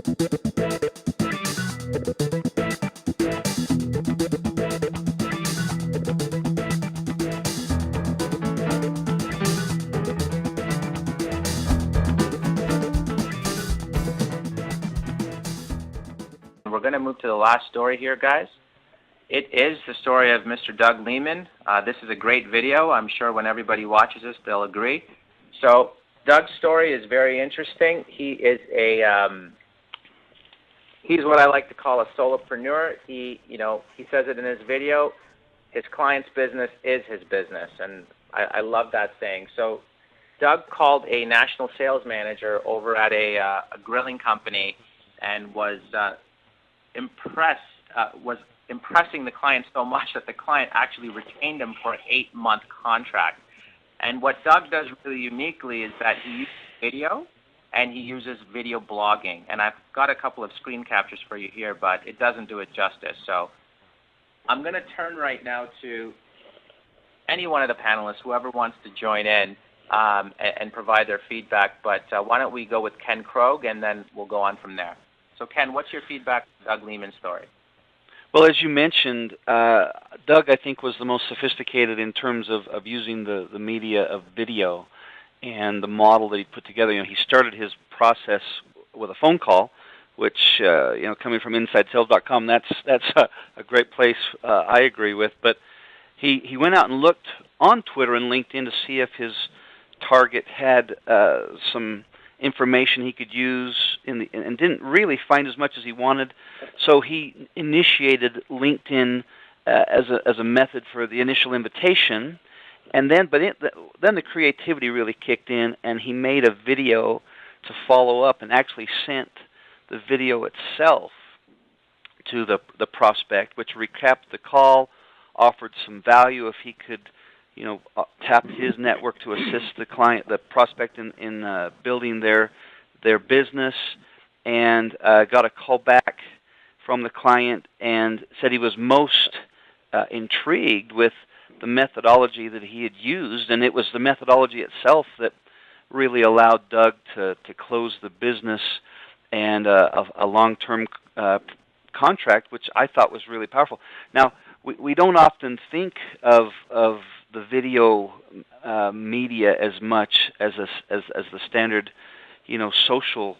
We're going to move to the last story here, guys. It is the story of Mr. Doug Lehman. This is a great video. I'm sure when everybody watches this, they'll agree. So Doug's story is very interesting. He is he's what I like to call a solopreneur. He says it in his video. His client's business is his business, and I love that saying. So Doug called a national sales manager over at a grilling company and was impressing the client so much that the client actually retained him for an 8-month contract. And what Doug does really uniquely is that he uses video and he uses video blogging. And I've got a couple of screen captures for you here, but it doesn't do it justice. So I'm going to turn right now to any one of the panelists, whoever wants to join in and provide their feedback. But why don't we go with Ken Krogue, and then we'll go on from there. So Ken, what's your feedback on Doug Lehman's story? Well, as you mentioned, Doug, I think, was the most sophisticated in terms of using the media of video and the model that he put together. He started his process with a phone call, which, coming from InsideSales.com, that's a great place I agree with. But he went out and looked on Twitter and LinkedIn to see if his target had some information he could use and didn't really find as much as he wanted. So he initiated LinkedIn as a method for the initial invitation, and then then the creativity really kicked in, and he made a video to follow up and actually sent the video itself to the prospect, which recapped the call, offered some value if he could tap his network to assist the prospect in building their business, and got a call back from the client and said he was most intrigued with the methodology that he had used, and it was the methodology itself that really allowed Doug to close the business and a long-term contract, which I thought was really powerful. Now, we don't often think of the video media as much as the standard, social,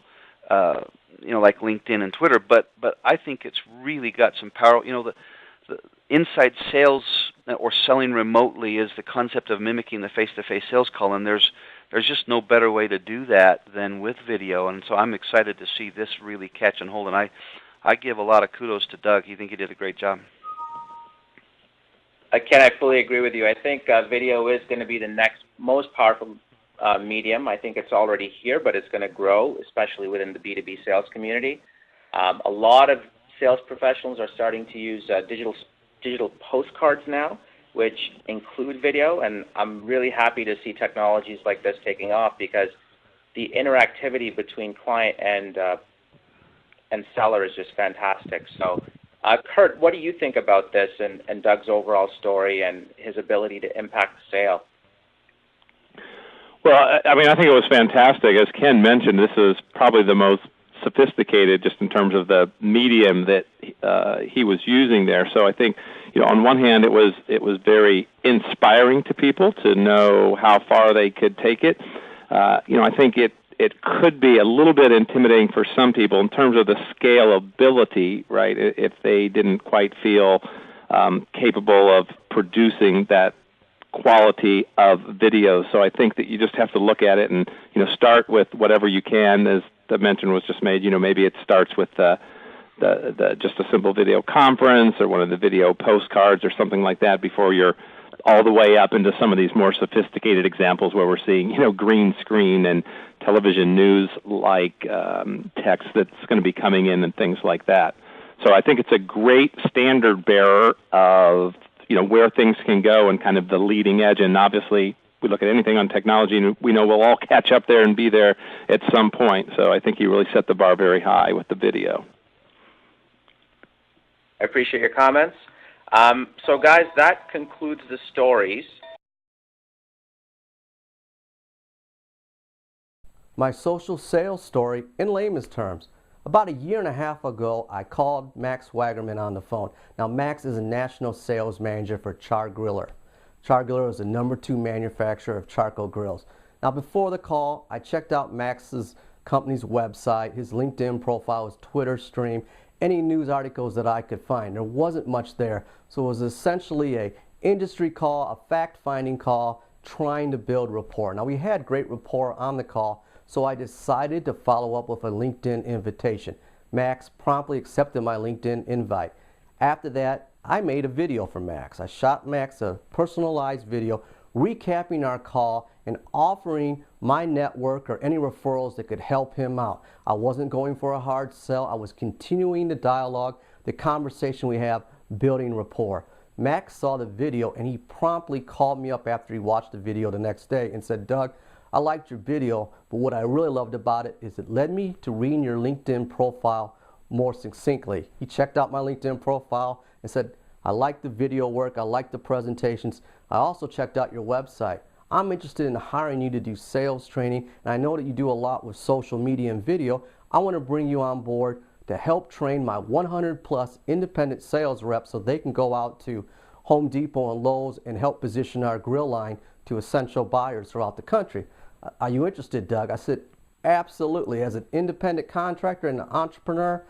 like LinkedIn and Twitter. But I think it's really got some power. The inside sales or selling remotely is the concept of mimicking the face-to-face sales call, and there's just no better way to do that than with video. And so I'm excited to see this really catch and hold. And I give a lot of kudos to Doug. I think he did a great job. Ken, I fully agree with you. I think video is going to be the next most powerful medium. I think it's already here, but it's going to grow, especially within the B2B sales community. A lot of sales professionals are starting to use digital postcards now, which include video, and I'm really happy to see technologies like this taking off, because the interactivity between client and seller is just fantastic. So, Kurt, what do you think about this and Doug's overall story and his ability to impact the sale? Well, I think it was fantastic. As Ken mentioned, this is probably the most sophisticated just in terms of the medium that he was using there. So I think, on one hand, it was very inspiring to people to know how far they could take it. I think it could be a little bit intimidating for some people in terms of the scalability, right, if they didn't quite feel capable of producing that quality of video. So I think that you just have to look at it and, start with whatever you can. As the mention was just made, maybe it starts with just a simple video conference or one of the video postcards or something like that before you're all the way up into some of these more sophisticated examples where we're seeing, green screen and television news like text that's going to be coming in and things like that. So I think it's a great standard bearer of, where things can go and kind of the leading edge. And obviously, we look at anything on technology and we know we'll all catch up there and be there at some point. So I think you really set the bar very high with the video. I appreciate your comments. So guys, that concludes the stories. My social sales story in layman's terms. About a year and a half ago, I called Max Wagerman on the phone. Now, Max is a national sales manager for Char Griller. Char Griller is the #2 manufacturer of charcoal grills. Now, before the call, I checked out Max's company's website, his LinkedIn profile, his Twitter stream, any news articles that I could find. There wasn't much there, so it was essentially a industry call, a fact-finding call, trying to build rapport. Now, we had great rapport on the call, so I decided to follow up with a LinkedIn invitation. Max promptly accepted my LinkedIn invite. After that, I made a video for Max. I shot Max a personalized video recapping our call and offering my network or any referrals that could help him out. I wasn't going for a hard sell. I was continuing the dialogue, the conversation we have, building rapport. Max saw the video and he promptly called me up after he watched the video the next day and said, "Doug, I liked your video, but what I really loved about it is it led me to reading your LinkedIn profile more succinctly." He checked out my LinkedIn profile and said, "I like the video work, I like the presentations. I also checked out your website. I'm interested in hiring you to do sales training, and I know that you do a lot with social media and video. I want to bring you on board to help train my 100+ independent sales reps so they can go out to Home Depot and Lowe's and help position our grill line to essential buyers throughout the country. Are you interested, Doug?" I said, "Absolutely. As an independent contractor and an entrepreneur,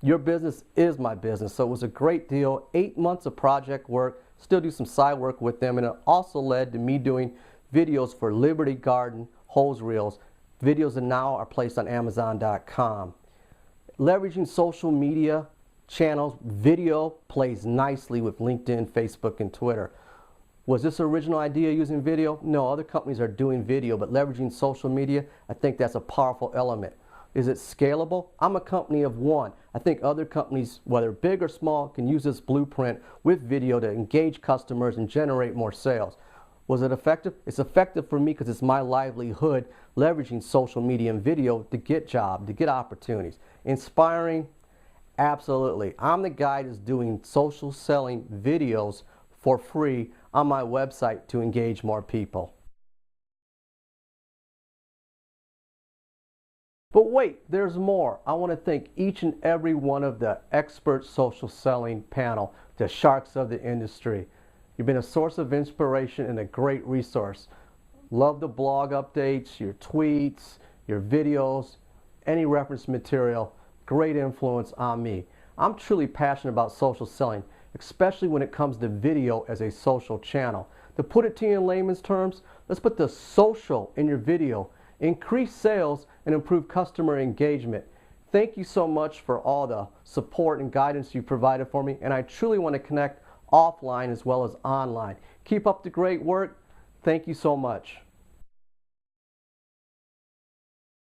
your business is my business." So it was a great deal. 8 months of project work, still do some side work with them, and it also led to me doing videos for Liberty Garden hose reels, videos that now are placed on Amazon.com. Leveraging social media channels, video plays nicely with LinkedIn, Facebook, and Twitter. Was this an original idea using video? No, other companies are doing video, but leveraging social media, I think that's a powerful element. Is it scalable? I'm a company of one. I think other companies, whether big or small, can use this blueprint with video to engage customers and generate more sales. Was it effective? It's effective for me because it's my livelihood, leveraging social media and video to get jobs, to get opportunities. Inspiring? Absolutely. I'm the guy that's doing social selling videos for free on my website to engage more people. But wait, there's more. I want to thank each and every one of the expert social selling panel, the sharks of the industry. You've been a source of inspiration and a great resource. Love the blog updates, your tweets, your videos, any reference material. Great influence on me. I'm truly passionate about social selling, especially when it comes to video as a social channel. To put it to you in layman's terms, let's put the social in your video. Increase sales and improve customer engagement. Thank you so much for all the support and guidance you provided for me, and I truly want to connect offline as well as online. Keep up the great work. Thank you so much.